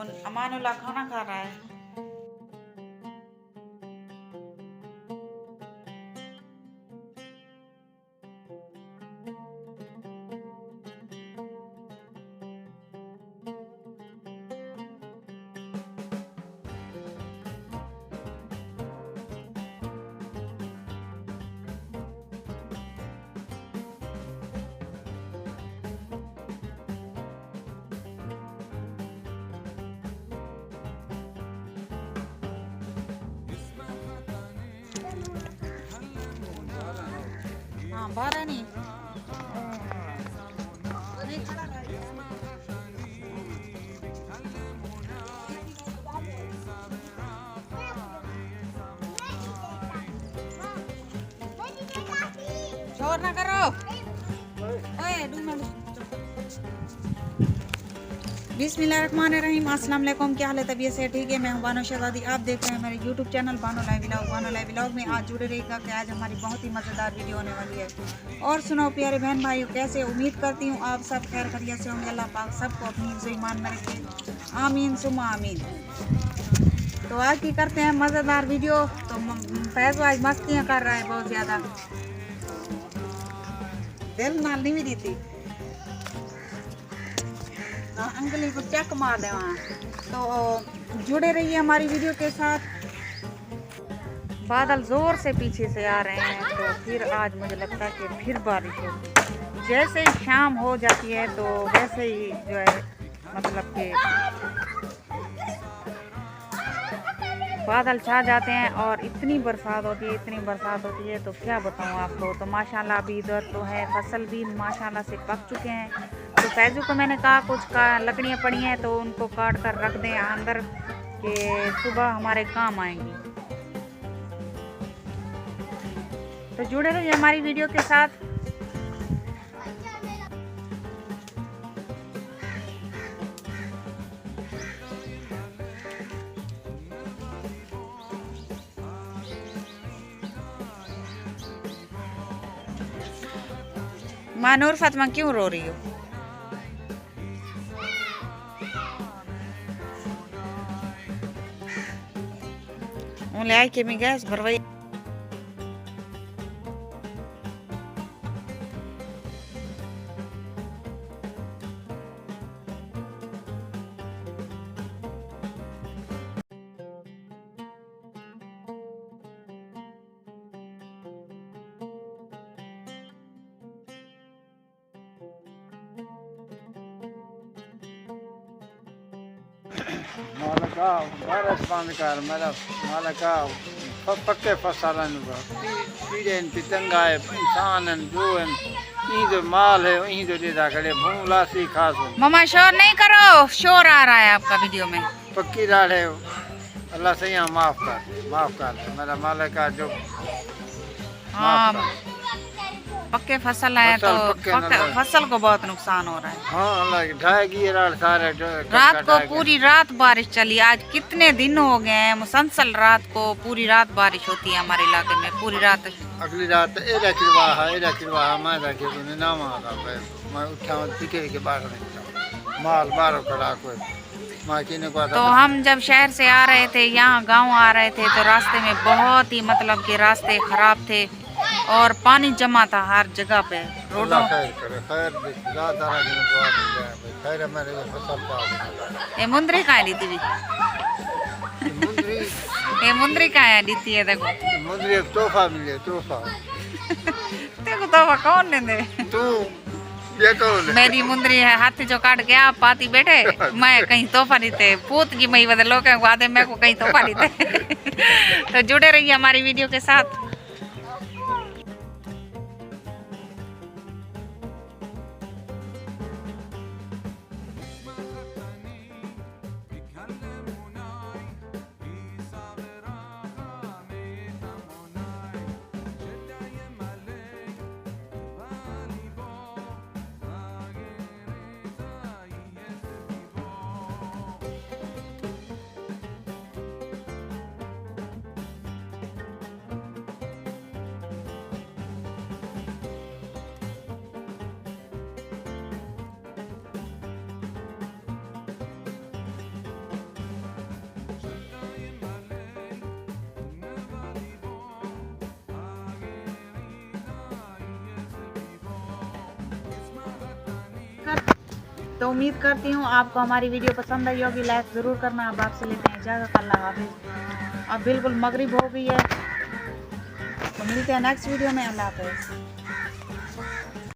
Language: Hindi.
अमानुल्लाह खाना खा रहा है। हाँ बारह नहीं शोर ना करो। बिस्मिल्लाहिर्रहमानिर्रहीम। अस्सलाम वालेकुम। क्या हाल है? तबीयत से ठीक है? मैं हूं बानो शहजादी। आप देख रहे हैं मेरे YouTube channel Bano live vlog. Bano live vlog में आज जुड़े रहिएगा कि आज हमारी बहुत ही मज़ेदार वीडियो होने वाली है। और सुनो प्यारे बहन भाइयों, कैसे उम्मीद करती हूँ आप सब खैर खैरियत से होंगे। अल्लाह पाक सबको अपनी हिफ्ज़ ईमान में रखे, आमीन सुम्मा आमीन। तो आज की करते हैं मज़ेदार वीडियो। तो फैज़ आज मस्तियाँ कर रहा है बहुत ज़्यादा, दिल नाल नहीं भी देती अंकल को चेक मार दे वहाँ। तो जुड़े रहिए हमारी वीडियो के साथ। बादल जोर से पीछे से आ रहे हैं, तो फिर आज मुझे लगता है कि फिर बारिश होगी। जैसे ही शाम हो जाती है तो वैसे ही जो है मतलब कि बादल छा जाते हैं और इतनी बरसात होती है, इतनी बरसात होती है तो क्या बताऊँ आपको। तो माशाल्लाह अभी इधर तो है फसल भी माशाल्लाह से पक चुके हैं। तो फैजू को मैंने कहा कुछ लकड़ियाँ पड़ी हैं तो उनको काट कर रख दें अंदर के सुबह हमारे काम आएंगी। तो जुड़े रहिए हमारी वीडियो के साथ। मानूर फातिमा क्यों रो रही हो? ले आई के मैं गैस भरवाई। मालका बारह पानी कार मेरा मालका पक्के फसलन कीड़े पितंगा है इंसान जो है जो माल है वहीं जो देता करे भूला सी खास हो। मम्मा शोर नहीं करो, शोर आ रहा है आपका वीडियो में। पक्की राड है। अल्लाह से यहाँ माफ कर मेरा मालका जो हाँ पक्के फसल है तो फसल को बहुत नुकसान हो रहा है। हाँ अल्लाह ढाएगी सारे रात को पूरी रात बारिश चली। आज कितने दिन हो गए हैं मुसलसल रात को पूरी रात बारिश होती है हमारे इलाके में पूरी रात। अगली रात एरा किरवा मैं रखे तो नाम आ रहा मैं उठा टिके के बाहर नहीं माल बारो खड़ा कोई तो हम जब शहर से आ रहे थे यहाँ गांव आ रहे थे तो रास्ते में बहुत ही मतलब कि रास्ते खराब थे और पानी जमा था हर जगह पे रोडों। ये मुंदरी कहाँ ली थी? ये मुंदरी कहाँ ली थी? देखो मुंदरी एक तोहफा मिले तोहफा। देखो तोहफा कौन ले दे? तू ये कौन? मेरी मुंदरी है हाथी जो काट के आप पाती बैठे मैं कहीं तोहफा नहीं थे पूत की मई बदल लोग वादे मैं को कहीं तोहफा नहीं थे। तो जुड़े रहिए हमारी वीडियो के साथ। तो उम्मीद करती हूँ आपको हमारी वीडियो पसंद आई होगी। लाइक ज़रूर करना। अब आपसे लेते हैं इजाज़त। अल्लाह हाफिज़। अब बिल्कुल मगरिब हो गई है, तो मिलते हैं नेक्स्ट वीडियो में। अल्लाह हाफिज़।